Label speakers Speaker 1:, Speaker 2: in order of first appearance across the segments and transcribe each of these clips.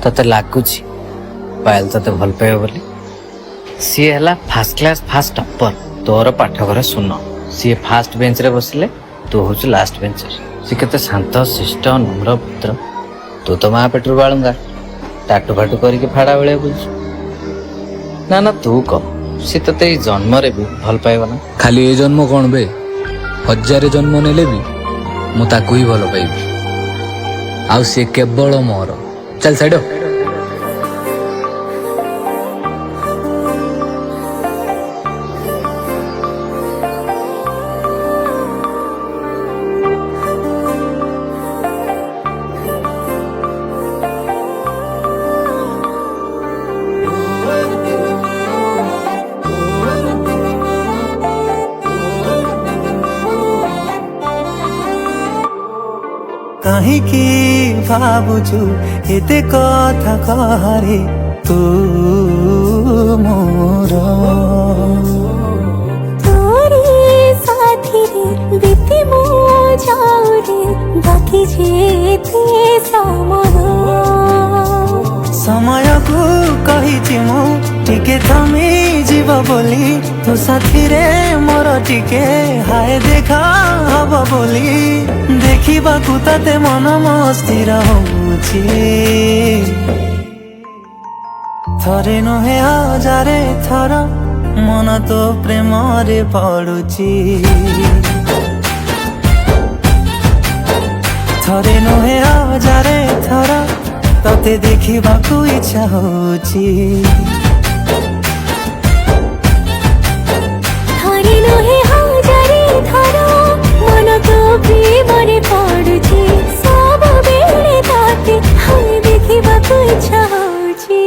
Speaker 1: तते लगुच पायल तते भल पाए बोली सी है फास्ट क्लास फास्ट टॉपर तोर पाठघर सुन सी फास्ट बेंच रे बसिले तू हूँ लास्ट बेंच सी केते शांत शिष्ट नम्र पुत्र तू तो माँ पेटर बालुंगा टाटू फाटू करके फाड़ा बेले बुझ ना ना तू कह सी ते जन्म रे भी भल पाइब ना
Speaker 2: खाली ए जन्म कौन बे 1000 जन्म नेले भी मु ताकू ही भल पाइबी आउ से केवल मोर चल साइड
Speaker 3: काहीकि भाबुछु एते कथा कहरे तू मोर
Speaker 4: तोरे साथी रे बीती मो जाऊ रे बाकी जेते समर
Speaker 3: समय को कहिछि मु टिके थमी जीव बोली तो साथी रे मोर टिके हाय देखा हब बोली देखिबाकू ताते मन मस्थिर होउछि थरे नुहे हजारे थर मन तो प्रेम रे पड़ुछि थरे नुहे हजारे थर तते देखिबाकू इच्छा होउछि
Speaker 4: थरे नहे हजारे थर मन तो प्रेमरे पड़ुछि सब बेले ताते हाय देखिबाकू इच्छा होउछि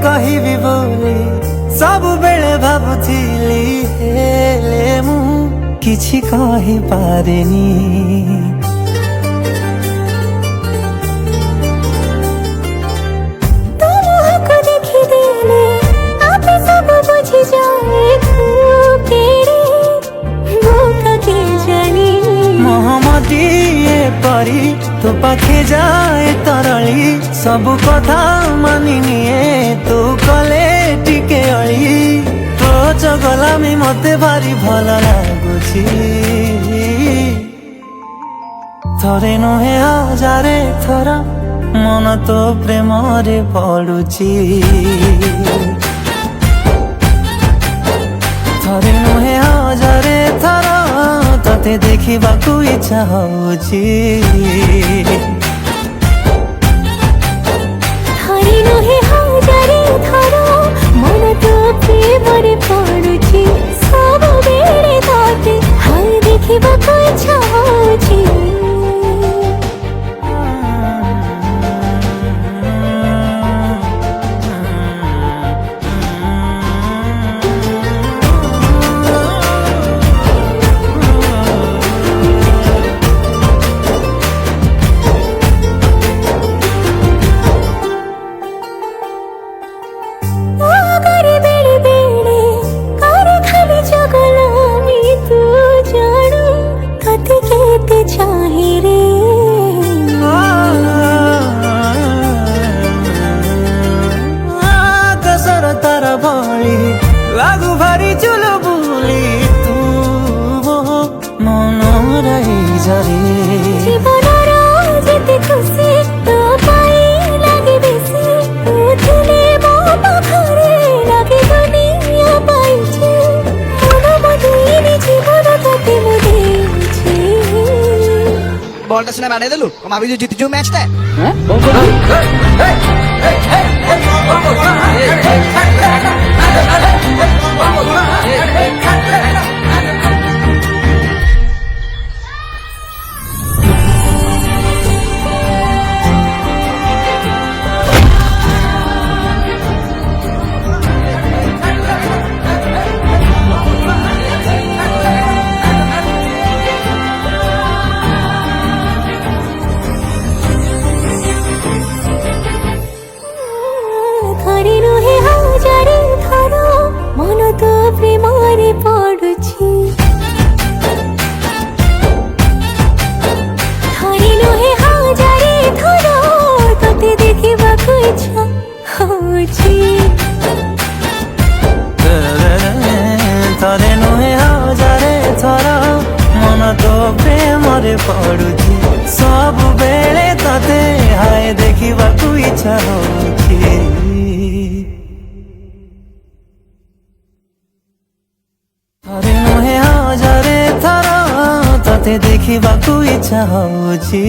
Speaker 3: कही भी बोली सब बेले भाबुथिली हेले मु किछि कहि पारेनी
Speaker 4: तुमको देखि देले आपे सब बुझि जाए तेरे मौका के जानी
Speaker 3: मोहम्मदी परी तो पाखे जाए तरली सब कथा मानि निए तू कले टिके अली तो चगलामी मते भारी भल लागुछि थरे नुहे हजारे थर मन तो प्रेम रे पड़ुछि थरे नुहे हजारे थर तते देखिबाकू इच्छा होउछि
Speaker 4: थरे नहे हजारे थर मन तो प्रेमरे पड़ुछि सब बेले ताते हाय देखिबाकू इच्छा होउछि
Speaker 3: लागू भारी चुल बुली तू मन रही जरे
Speaker 4: जीवन जेते खुशी तो पाई लागे बेसी तू थिले मो पाखरे लागे दुनिया पाइछे मन मधुरी जीवन तते मु देछि
Speaker 5: बॉल सिना बाड़े देलु हम अभी जो जीत जो मैच ता हैं
Speaker 3: ମନରେ ପଡୁଛି ସବୁବେଳେ ତତେ ହାୟ ଦେଖିବାକୁ ଇଚ୍ଛା ହଉଛି ଥରେ ନୁହେଁ ହଜାରେ ଥର ତତେ ଦେଖିବାକୁ ଇଚ୍ଛା ହଉଛି